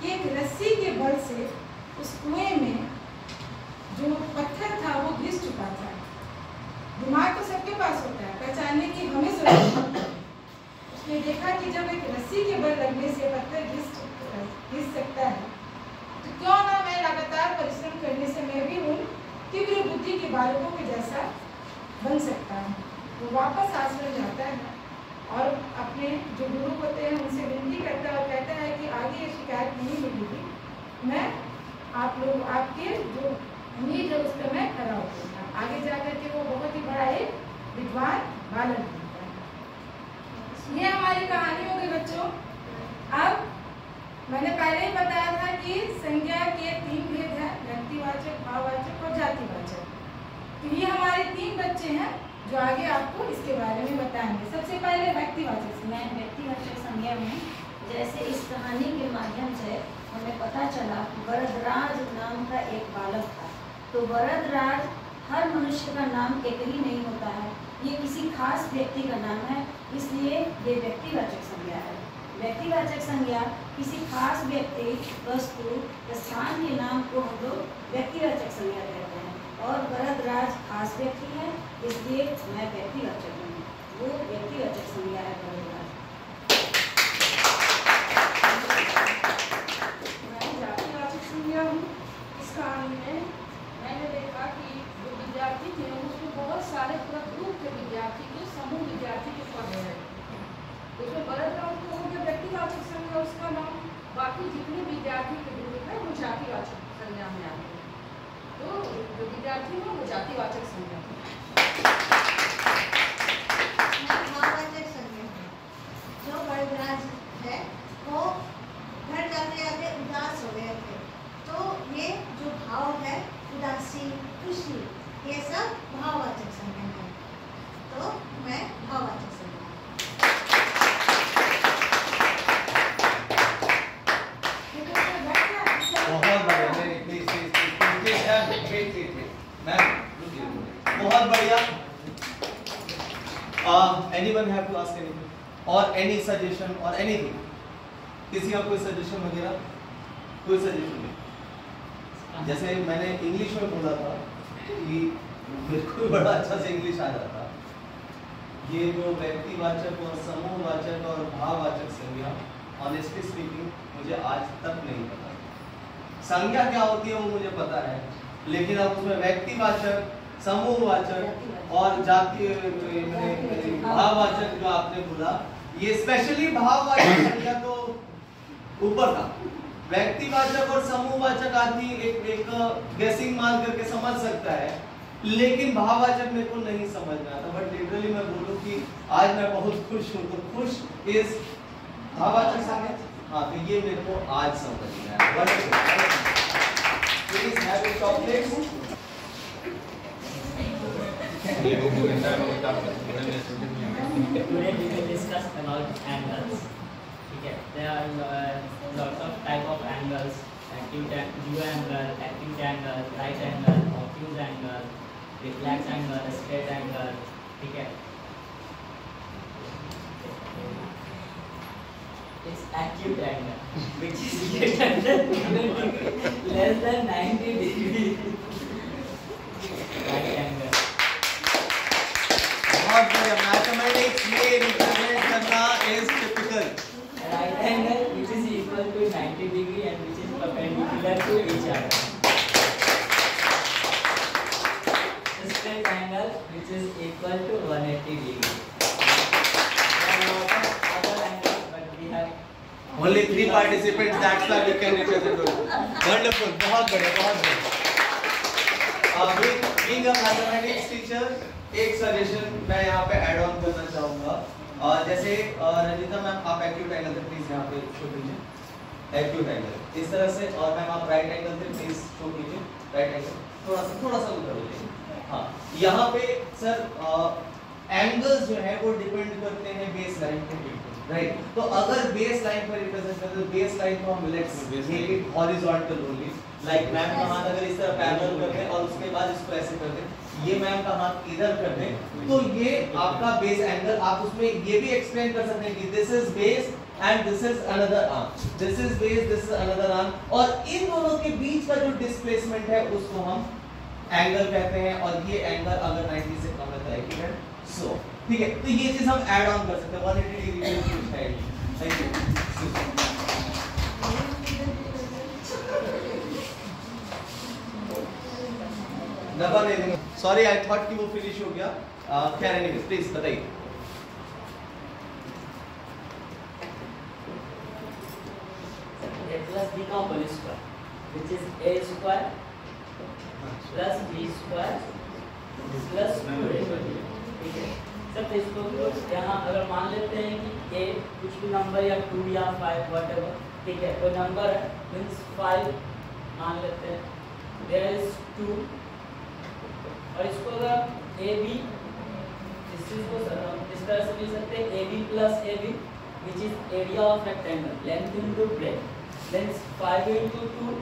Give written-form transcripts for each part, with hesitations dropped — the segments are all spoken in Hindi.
कि एक रस्सी के बल से उस कुएं में जो पत्थर था वो घिस चुका था। दिमाग तो सबके पास होता है, पहचानने की हमें जरूरत है। उसने देखा कि जब एक रस्सी के बल लगने से पत्थर घिस सकता है, तो क्यों ना मैं लगातार परिश्रम करने से मैं भी उन तीव्र बुद्धि के बालकों के जैसा बन सकता हूँ। वो वापस आश्रम जाता है और अपने जो गुरु होते हैं उनसे विनती करता है और कहता है कि आगे ये शिकायत नहीं मिलेगी, मैं आप लोग आपके जो उम्मीद है उस पर मैं खड़ा होता। आगे जाकर के वो बहुत ही बड़ा एक विद्वान बालक बनता है। ये हमारी कहानी हो गई बच्चों। अब मैंने पहले ही बताया था कि संज्ञा के 3 भेद हैं, व्यक्तिवाचक, भाववाचक और जातिवाचक। तो ये हमारे 3 बच्चे हैं जो आगे आपको इसके बारे में बताएंगे। सबसे पहले व्यक्तिवाचक। मैं व्यक्तिवाचक संज्ञा में जैसे इस कहानी के माध्यम से हमें पता चला वरदराज नाम का एक बालक था। तो वरदराज हर मनुष्य का नाम एक ही नहीं होता है, ये किसी खास व्यक्ति का नाम है, इसलिए ये व्यक्तिवाचक संज्ञा है। व्यक्तिवाचक संज्ञा किसी खास व्यक्ति, वस्तु, स्थान के नाम को हम लोग व्यक्तिवाचक संज्ञा कहते हैं। और वरदराज खास व्यक्ति है, इसलिए मैं व्यक्तिवाचक हूँ, वो व्यक्तिवाचक संज्ञा है वरदराज। मैं जातिवाचक संज्ञा हूँ। इस कहानी में मैंने देखा कि जो विद्यार्थी थे उसमें बहुत सारे पूरा ग्रुप थे विद्यार्थी के, समूह विद्यार्थी के पढ़ रहे थे। उसमें वरदराज को हो गया व्यक्तिवाचक संज्ञा उसका नाम, बाकी जितने विद्यार्थी के ग्रुप है वो जातिवाचक संज्ञा में आते हैं। तो जो विद्यार्थी हो वो जातिवाचक संज्ञा है। भाववाचक संज्ञा जो वरदराज है वो घर जाते जाते उदास हो गए थे, तो ये जो भाव है उदासी, खुशी, ये सब भाववाचक संज्ञा है। तो मैं भाववाचक संज्ञा। बहुत बढ़िया। Anyone have to ask anything or any suggestion or anything? किसी का कोई सजेशन वगैरह? कोई सजेशन नहीं? जैसे मैंने इंग्लिश में बोला था कि बिल्कुल बड़ा अच्छा से इंग्लिश आ जाता। ये जो व्यक्तिवाचक और समूहवाचक और भाववाचक संज्ञा, ऑनेस्टली स्पीकिंग मुझे आज तक नहीं पता। संज्ञा क्या होती है वो मुझे पता है, लेकिन अब उसमें व्यक्तिवाचक, समूहवाचक और जाति भाववाचक जो आपने बोला, ये स्पेशली भाववाचक संज्ञा तो ऊपर था। व्यक्तिवाचक और समूहवाचक आदमी एक गेसिंग मान करके समझ सकता है, लेकिन भाववाचक मेरे को नहीं समझ में आता। बट लिटरली मैं बोलूं कि आज मैं बहुत खुश हूं, तो खुश इज भाववाचक संज्ञा। हाँ, तो ये मेरे को आज समझ में आया। Please have your chocolates. Today we will discuss about angles. Okay, there are lots of type of angles: acute angle, acute angle, right angle, obtuse angle, reflex angle, straight angle. Okay. It's acute angle, which is less than 90 degrees. Right angle. बहुत बढ़िया। मैथमेटिक्स में रिप्रेजेंट करना is typical. Right angle which is equal to 90 degree and which is perpendicular to each other. Straight angle which is equal to 180 degree. There are lots of other angles, but we have Only 3 participants, that's why we can represent it. Wonderful, बहुत बढ़िया, बहुत बढ़िया। Being a mathematics teacher, एक सजेशन मैं यहाँ पे ऐड ऑन करना चाहूँगा। जैसे रंजिता मैम, आप एक्यूट एंगल से प्लीज यहाँ पे शो कीजिए, एक्यूट एंगल इस तरह से, और मैम आप राइट एंगल से प्लीज शो कीजिए, राइट एंगल थोड़ा सा उधर हो जाइए। हाँ, यहाँ पे सर एंगल्स जो है वो डिपेंड करते हैं बेस लाइन पे, राइट? तो अगर बेस लाइन पर रिप्रेजेंट करते हैं, बेस लाइन को हम let's make it horizontal only, like ma'am यहाँ अगर इस तरह पैरेलल करते हैं और उसके बाद इसको ऐसे कर दें, ये मैम का हाथ इधर कर दें तो ये आपका बेस एंगल, आप उसमें ये भी एक्सप्लेन कर सकते हैं कि this is base and this is another arm, this is base, this is another arm, और इन दोनों के बीच का जो डिस्प्लेसमेंट है उसको हम एंगल कहते हैं, और ये एंगल अगर 90 से कम रहता है कि है सो, ठीक है। तो ये चीज हम ऐड ऑन कर सकते हैं 180 डिग्री में कुछ है। Thank you. डबल ले लेंगे, सॉरी आई थॉट कि वो फिनिश हो गया। खैर एनीवेज प्लीज बताइए। A plus b का whole square which is a square plus b square plus 2a, ठीक है। सब इसको यहाँ अगर मान लेते हैं कि a कुछ भी नंबर या 2 या 5 whatever, ठीक है, कोई नंबर है मींस 5 मान लेते हैं, there is 2, और इसको अगर ए बी, इस चीज को इस तरह से लिख सकते हैं A B plus A B which is area of rectangle, length into breadth, length 5 into 2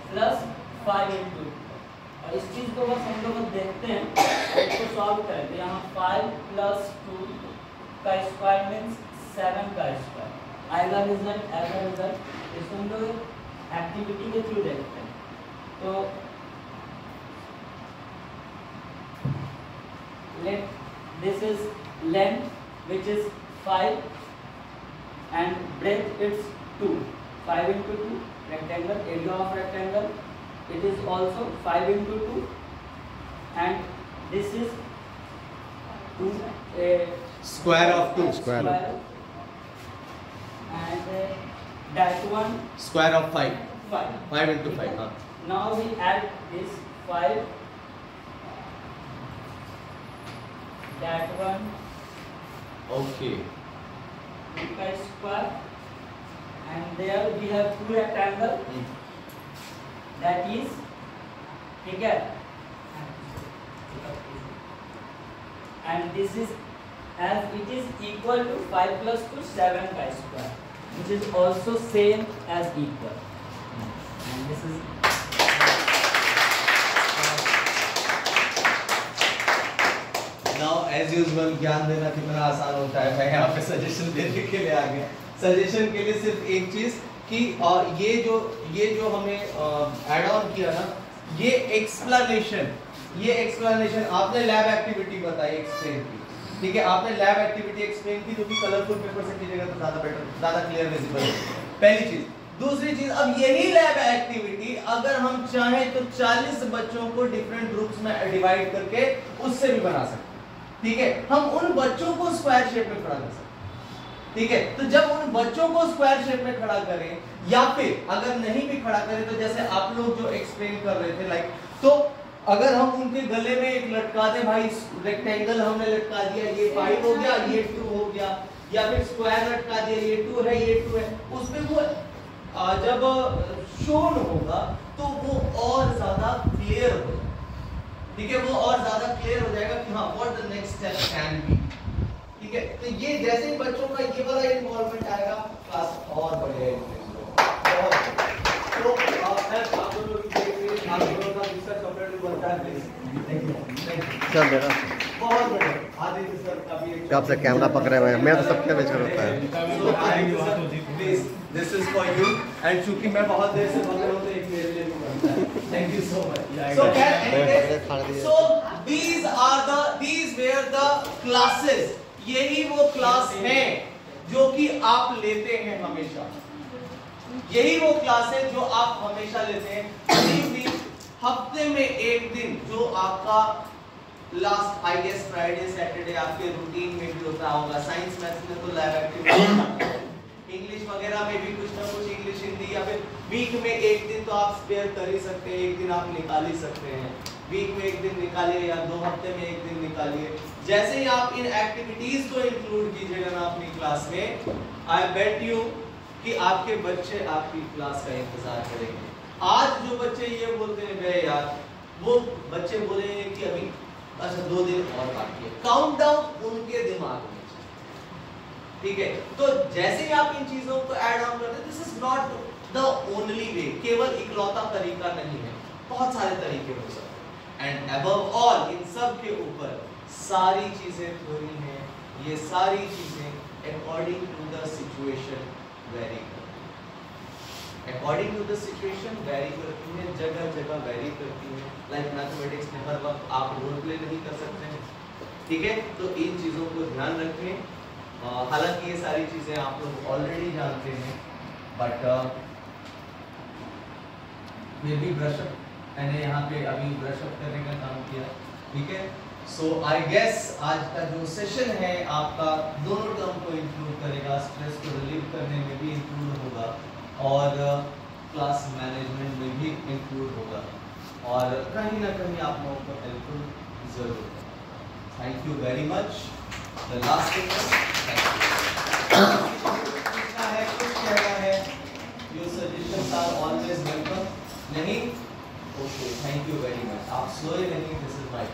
plus 5 into 2, और इस चीज को बस हम लोग देखते हैं, इसको सॉल्व करें तो यहाँ 5 plus 2 का स्क्वायर मीन्स 7 का स्क्वायर आएगा रिजल्ट, आएगा रिजल्ट। इसको हम लोग एक्टिविटी के थ्रू देखते हैं। तो let this is length which is 5 and breadth it's 2, 5 into 2 rectangle, area of rectangle it is also 5 into 2, and this is 2 square of 2 square and that one square of 5 5 into 5 हाँ। now we add this 5, that one okay, का square, and there we have 2 rectangle that is, ठीक है, and this is as it is equal to 5 plus 2 7 का square which is also same as equal, and this is now as usual ज्ञान देना कितना आसान होता है, मैं यहाँ पे सजेशन देने के लिए आ गया। सजेशन के लिए सिर्फ एक चीज कि ये जो हमें ऐड ऑन किया ना, ये एक्सप्लेनेशन आपने लैब एक्टिविटी बताई, एक्सप्लेन की, ठीक है, आपने लैब एक्टिविटी एक्सप्लेन की जो कि कलरफुल पेपर से कीजिएगा तो ज्यादा बेटर, ज्यादा क्लियर विजिबल है, पहली चीज। दूसरी चीज, अब यही लैब एक्टिविटी अगर हम चाहें तो 40 बच्चों को डिफरेंट ग्रुप्स में डिवाइड करके उससे भी बना सकते हैं, ठीक है। हम उन बच्चों को स्क्वायर शेप में खड़ा कर सकते हैं, ठीक है। तो जब उन बच्चों को स्क्वायर शेप में खड़ा करें, या फिर अगर नहीं भी खड़ा करें तो जैसे आप लोग जो एक्सप्लेन कर रहे थे लाइक, तो अगर हम उनके गले में एक लटका दें, भाई रेक्टेंगल हमने लटका दिया, ये 5 हो गया, ये 2 हो गया, या फिर स्क्वायर लटका दिया, ये 2 है, ये 2 है, उसमें वो जब शोन होगा तो वो और ज्यादा क्लियर हो जाएगा, ठीक है, वो और ज्यादा क्लियर हो जाएगा कि हाँ what the next step can be, ठीक है। तो ये जैसे ही बच्चों का ये वाला इन्वॉल्वमेंट आएगा क्लास और बढ़ेगा। तो आप लोग देख आप लोगों का रिसर्च कंप्लीट बनता है, प्लीज थैंक यू सर। मेरा बहुत बढ़िया, आदित्य सर का भी आपसे कैमरा पकड़े हुए हैं, मैं तो सबके बीच में होता है। Please this is for you, and चूंकि मैं बहुत देर से बोल रहा हूं तो एक मेरे लिए भी बनता है। Thank you so much. So these were the classes, यही वो क्लास हैं जो कि आप लेते हैं हमेशा, यही वो क्लास है जो आप हमेशा लेते हैं। हफ्ते में एक दिन जो आपका last I guess Friday Saturday आपके रूटीन में भी होता होगा, साइंस मैथ्स में तो लैब एक्टिविटी, इंग्लिश वगैरह में भी कुछ ना कुछ, इंग्लिश हिंदी, या फिर वीक में एक दिन तो आप स्पेयर कर ही सकते हैं, एक दिन आप निकाल ही सकते हैं, वीक में एक दिन निकालिए या 2 हफ्ते में एक दिन निकालिए। जैसे ही आप इन एक्टिविटीज को इंक्लूड कीजिएगा ना अपनी क्लास में, आई बेट यू कि आपके बच्चे आपकी क्लास का इंतजार करेंगे। आज जो बच्चे ये बोलते हैं वे यार, वो बच्चे बोलेंगे कि अभी अच्छा 2 दिन और बाकी है, काउंटडाउन उनके दिमाग में, ठीक है। तो जैसे ही आप इन चीजों को ऐड ऑन करते हैं, this is not the only way, केवल इकलौता तरीका नहीं है, बहुत सारे तरीके हो सकते हैं, एंड अबव ऑल इन सब के ऊपर सारी चीजें थ्योरी हैं, ये सारी चीजें according to the situation vary करती हैं, according to the situation vary करती हैं, जगह जगह वेरी करती हैं। लाइक मैथमेटिक्स में हर वक्त आप रोल प्ले नहीं कर सकते हैं, ठीक है, तो इन चीजों को ध्यान रखें। हालांकि ये सारी चीजें आप लोग ऑलरेडी जानते हैं, बट फिर भी ब्रशअप मैंने यहाँ पे अभी ब्रशअप करने का काम किया, ठीक है। सो आई गेस आज का जो सेशन है आपका दोनों टर्म को इंक्लूड करेगा, स्ट्रेस को रिलीव करने में भी इंक्लूड होगा और क्लास मैनेजमेंट में भी इंक्लूड होगा और कहीं ना कहीं आप लोगों को हेल्पफुल जरूर होगा। Thank you very much. The last thing है कुछ कहना है, your suggestions are always welcome. नहीं, okay, thank you very much. आप सोए नहीं, दिस इज माय